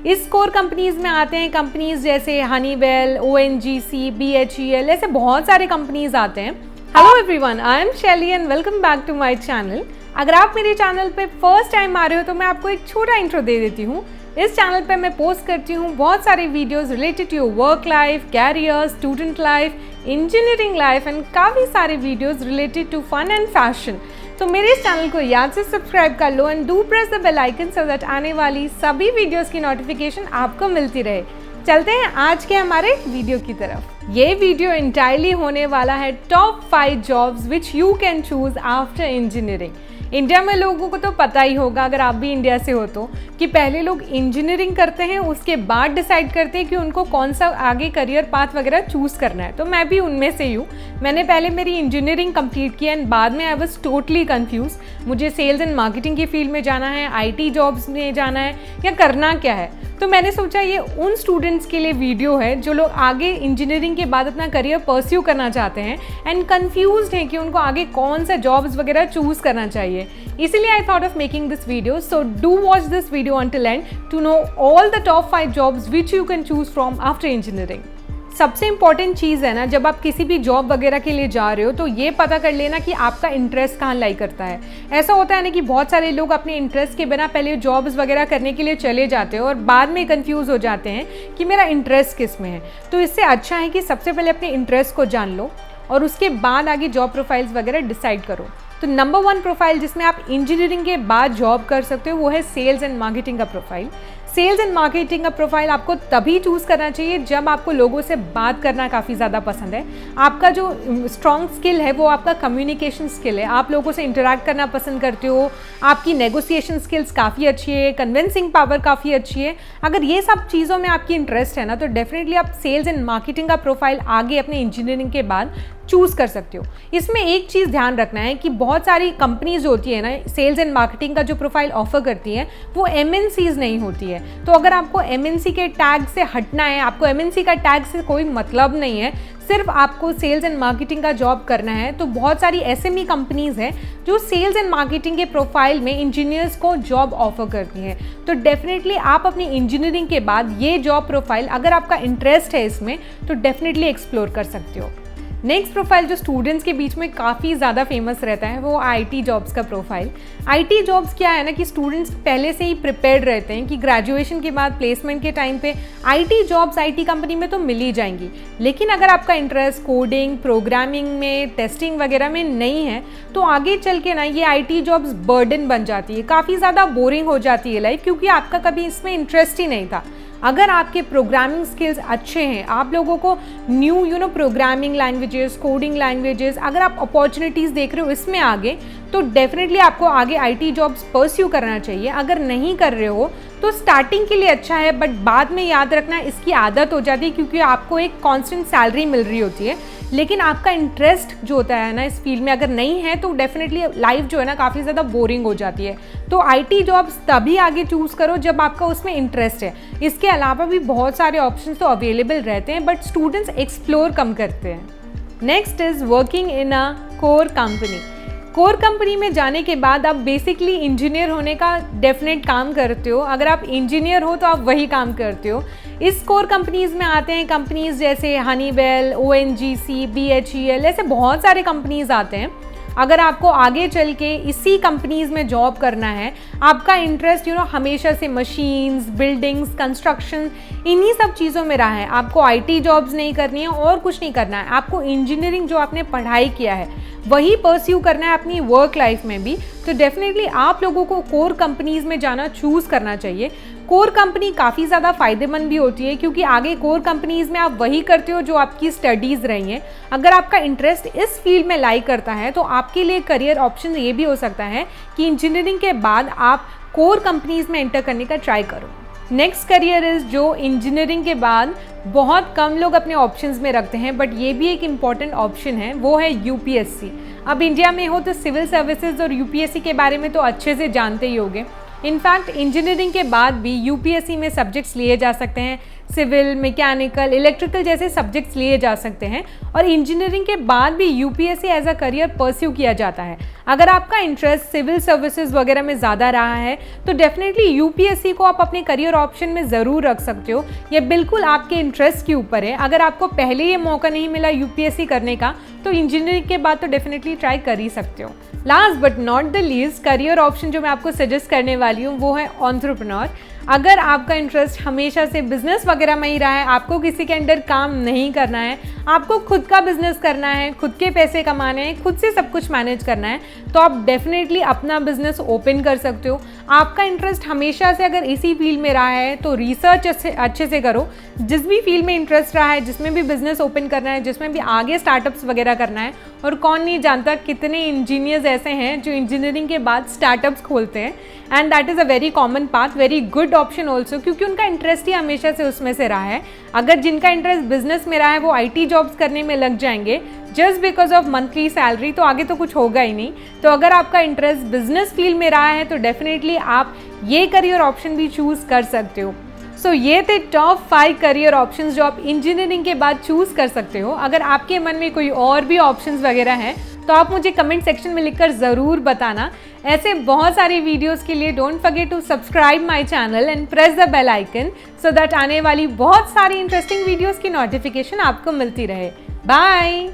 इस core companies में आते हैं कंपनीज़ जैसे हनीवेल, ONGC, BHEL, ऐसे बहुत सारे कंपनीज़ आते हैं। Hello everyone, I am Shaily and welcome back to my channel. अगर आप मेरे चैनल पे फर्स्ट टाइम आ रहे हो तो मैं आपको एक छोटा इंट्रो दे देती हूँ। इस चैनल पे मैं पोस्ट करती हूँ बहुत सारे videos related to your work life, career, student life, engineering life and काफ़ी सारे videos related to fun and fashion. तो मेरे इस चैनल को याद से सब्सक्राइब कर लो and do press the bell icon so that आने वाली सभी वीडियोस की नोटिफिकेशन आपको मिलती रहे। चलते हैं आज के हमारे वीडियो की तरफ। ये वीडियो इंटायरली होने वाला है top 5 jobs which you can choose after engineering. India में लोगों को तो पता ही होगा, अगर आप भी इंडिया से हो तो, कि पहले लोग इंजीनियरिंग करते हैं, उसके बाद डिसाइड करते हैं कि उनको कौन सा आगे करियर पाथ वगैरह चूज़ करना है। तो मैं भी उनमें से ही हूँ। मैंने पहले मेरी इंजीनियरिंग कंप्लीट की एंड बाद में आई वाज टोटली कंफ्यूज, मुझे सेल्स एंड मार्केटिंग की फील्ड में जाना है, IT जॉब्स में जाना है या करना क्या है। तो मैंने सोचा ये उन स्टूडेंट्स के लिए वीडियो है जो लोग आगे इंजीनियरिंग के बाद अपना करियर परस्यू करना चाहते हैं एंड कंफ्यूज्ड हैं कि उनको आगे कौन सा जॉब्स वगैरह चूज़ करना चाहिए। इसीलिए I thought of making this video. So do watch this video until end to know all the top 5 jobs which you can choose from after engineering। सबसे इंपॉर्टेंट चीज़ है ना, जब आप किसी भी जॉब वगैरह के लिए जा रहे हो तो ये पता कर लेना कि आपका इंटरेस्ट कहाँ लाई करता है। ऐसा होता है ना कि बहुत सारे लोग अपने इंटरेस्ट के बिना पहले जॉब्स वगैरह करने के लिए चले जाते हैं और बाद में कंफ्यूज हो जाते हैं कि मेरा इंटरेस्ट किस में है। तो इससे अच्छा है कि सबसे पहले अपने इंटरेस्ट को जान लो और उसके बाद आगे जॉब प्रोफाइल्स वगैरह डिसाइड करो। तो नंबर 1 प्रोफाइल जिसमें आप इंजीनियरिंग के बाद जॉब कर सकते हो वो है सेल्स एंड मार्केटिंग का प्रोफाइल। सेल्स एंड मार्केटिंग का प्रोफाइल आपको तभी चूज़ करना चाहिए जब आपको लोगों से बात करना काफ़ी ज़्यादा पसंद है। आपका जो स्ट्रॉन्ग स्किल है वो आपका कम्युनिकेशन स्किल है, आप लोगों से इंटरेक्ट करना पसंद करते हो, आपकी नेगोशिएशन स्किल्स काफ़ी अच्छी है, कन्विंसिंग पावर काफ़ी अच्छी है। अगर ये सब चीज़ों में आपकी इंटरेस्ट है ना तो डेफिनेटली आप सेल्स एंड मार्केटिंग का प्रोफाइल आगे अपने इंजीनियरिंग के बाद चूज़ कर सकते हो। इसमें एक चीज़ ध्यान रखना है कि बहुत सारी कंपनीज होती है ना, सेल्स एंड मार्केटिंग का जो प्रोफाइल ऑफर करती है वो MNCs नहीं होती है। तो अगर आपको MNC के टैग से हटना है, आपको MNC का टैग से कोई मतलब नहीं है, सिर्फ आपको सेल्स एंड मार्केटिंग का जॉब करना है, तो बहुत सारी SME कंपनीज हैं जो सेल्स एंड मार्केटिंग के प्रोफाइल में इंजीनियर्स को जॉब ऑफर करती हैं। तो डेफिनेटली आप अपनी इंजीनियरिंग के बाद ये जॉब प्रोफाइल, अगर आपका इंटरेस्ट है इसमें, तो डेफिनेटली एक्सप्लोर कर सकते हो। नेक्स्ट प्रोफाइल जो स्टूडेंट्स के बीच में काफ़ी ज़्यादा फेमस रहता है वो IT जॉब्स का प्रोफाइल। IT जॉब्स क्या है ना कि स्टूडेंट्स पहले से ही प्रिपेयर्ड रहते हैं कि ग्रेजुएशन के बाद प्लेसमेंट के टाइम पे IT जॉब्स IT कंपनी में तो मिल ही जाएंगी। लेकिन अगर आपका इंटरेस्ट कोडिंग, प्रोग्रामिंग में, टेस्टिंग वगैरह में नहीं है तो आगे चल के ना ये IT जॉब्स बर्डन बन जाती है, काफ़ी ज़्यादा बोरिंग हो जाती है लाइफ, क्योंकि आपका कभी इसमें इंटरेस्ट ही नहीं था। अगर आपके प्रोग्रामिंग स्किल्स अच्छे हैं, आप लोगों को new programming languages, coding languages, अगर आप अपॉर्चुनिटीज़ देख रहे हो इसमें आगे, तो डेफिनेटली आपको आगे IT जॉब्स परस्यू करना चाहिए। अगर नहीं कर रहे हो तो स्टार्टिंग के लिए अच्छा है, बट बाद में याद रखना इसकी आदत हो जाती है, क्योंकि आपको एक कांस्टेंट सैलरी मिल रही होती है। लेकिन आपका इंटरेस्ट जो होता है ना इस फील्ड में अगर नहीं है तो डेफिनेटली लाइफ जो है ना काफ़ी ज़्यादा बोरिंग हो जाती है। तो IT जॉब्स तभी आगे चूज़ करो जब आपका उसमें इंटरेस्ट है। इसके अलावा भी बहुत सारे ऑप्शंस तो अवेलेबल रहते हैं, बट स्टूडेंट्स एक्सप्लोर कम करते हैं। Next is working in a core company. Core company में जाने के बाद आप बेसिकली इंजीनियर होने का डेफिनेट काम करते हो। अगर आप इंजीनियर हो तो आप वही काम करते हो। इस कोर कंपनीज़ में आते हैं कंपनीज़ जैसे हनीवेल, ONGC, BHEL, ऐसे बहुत सारे कंपनीज़ आते हैं। अगर आपको आगे चल के इसी कंपनीज़ में जॉब करना है, आपका इंटरेस्ट हमेशा से मशीन्स, बिल्डिंग्स, कंस्ट्रक्शन, इन्हीं सब चीज़ों में रहा है, आपको IT जॉब्स नहीं करनी है और कुछ नहीं करना है, आपको इंजीनियरिंग जो आपने पढ़ाई किया है वही परस्यू करना है अपनी वर्क लाइफ में भी, तो डेफिनेटली आप लोगों को कोर कंपनीज़ में जाना चूज़ करना चाहिए। कोर कंपनी काफ़ी ज़्यादा फ़ायदेमंद भी होती है, क्योंकि आगे कोर कंपनीज़ में आप वही करते हो जो आपकी स्टडीज़ रही हैं। अगर आपका इंटरेस्ट इस फील्ड में लाई करता है तो आपके लिए करियर ऑप्शन ये भी हो सकता है कि इंजीनियरिंग के बाद आप कोर कंपनीज़ में एंटर करने का ट्राई करो। नेक्स्ट करियर इज़ जो इंजीनियरिंग के बाद बहुत कम लोग अपने ऑप्शंस में रखते हैं, बट ये भी एक इम्पॉर्टेंट ऑप्शन है, वो है UPSC। अब इंडिया में हो तो सिविल सर्विसेज और UPSC के बारे में तो अच्छे से जानते ही होंगे। इनफैक्ट इंजीनियरिंग के बाद भी UPSC में सब्जेक्ट्स लिए जा सकते हैं सिविल, मैकेनिकल, इलेक्ट्रिकल जैसे सब्जेक्ट्स लिए जा सकते हैं और इंजीनियरिंग के बाद भी UPSC as a career pursue किया जाता है। अगर आपका इंटरेस्ट सिविल सर्विसेज वगैरह में ज़्यादा रहा है तो डेफिनेटली यूपीएससी को आप अपने करियर ऑप्शन में ज़रूर रख सकते हो। ये बिल्कुल आपके इंटरेस्ट के ऊपर है। अगर आपको पहले ये मौका नहीं मिला यूपीएससी करने का तो इंजीनियरिंग के बाद तो डेफिनेटली ट्राई कर ही सकते हो। Last but not the least career option जो मैं आपको सजेस्ट करने वाली हूँ वो है एंटरप्रेन्योर। अगर आपका इंटरेस्ट हमेशा से बिजनेस वगैरह में ही रहा है, आपको किसी के अंडर काम नहीं करना है, आपको खुद का बिजनेस करना है, खुद के पैसे कमाने हैं, खुद से सब कुछ मैनेज करना है, तो आप डेफिनेटली अपना बिजनेस ओपन कर सकते हो। आपका इंटरेस्ट हमेशा से अगर इसी फील्ड में रहा है तो रिसर्च अच्छे से करो। जिस भी फील्ड में इंटरेस्ट रहा है, जिसमें भी बिजनेस ओपन करना है, जिसमें भी आगे स्टार्टअप्स वगैरह करना है, और कौन नहीं जानता कितने इंजीनियर्स ऐसे हैं जो इंजीनियरिंग के बाद स्टार्टअप्स खोलते हैं, and that is a very common path, very good option also, क्योंकि उनका इंटरेस्ट ही हमेशा से उसमें से रहा है। अगर जिनका इंटरेस्ट बिजनेस में रहा है वो आईटी जॉब्स करने में लग जाएंगे just because of monthly salary, तो आगे तो कुछ होगा ही नहीं। तो अगर आपका इंटरेस्ट बिजनेस फील्ड में रहा है तो डेफिनेटली आप ये करियर ऑप्शन भी चूज़ कर सकते हो। सो ये थे टॉप 5 करियर ऑप्शंस जो आप इंजीनियरिंग के बाद चूज़ कर सकते हो। अगर आपके मन में कोई और भी ऑप्शंस वगैरह हैं तो आप मुझे कमेंट सेक्शन में लिखकर ज़रूर बताना। ऐसे बहुत सारी वीडियोस के लिए don't forget to subscribe my channel and press the bell icon so that आने वाली बहुत सारी इंटरेस्टिंग वीडियोस की नोटिफिकेशन आपको मिलती रहे। बाय।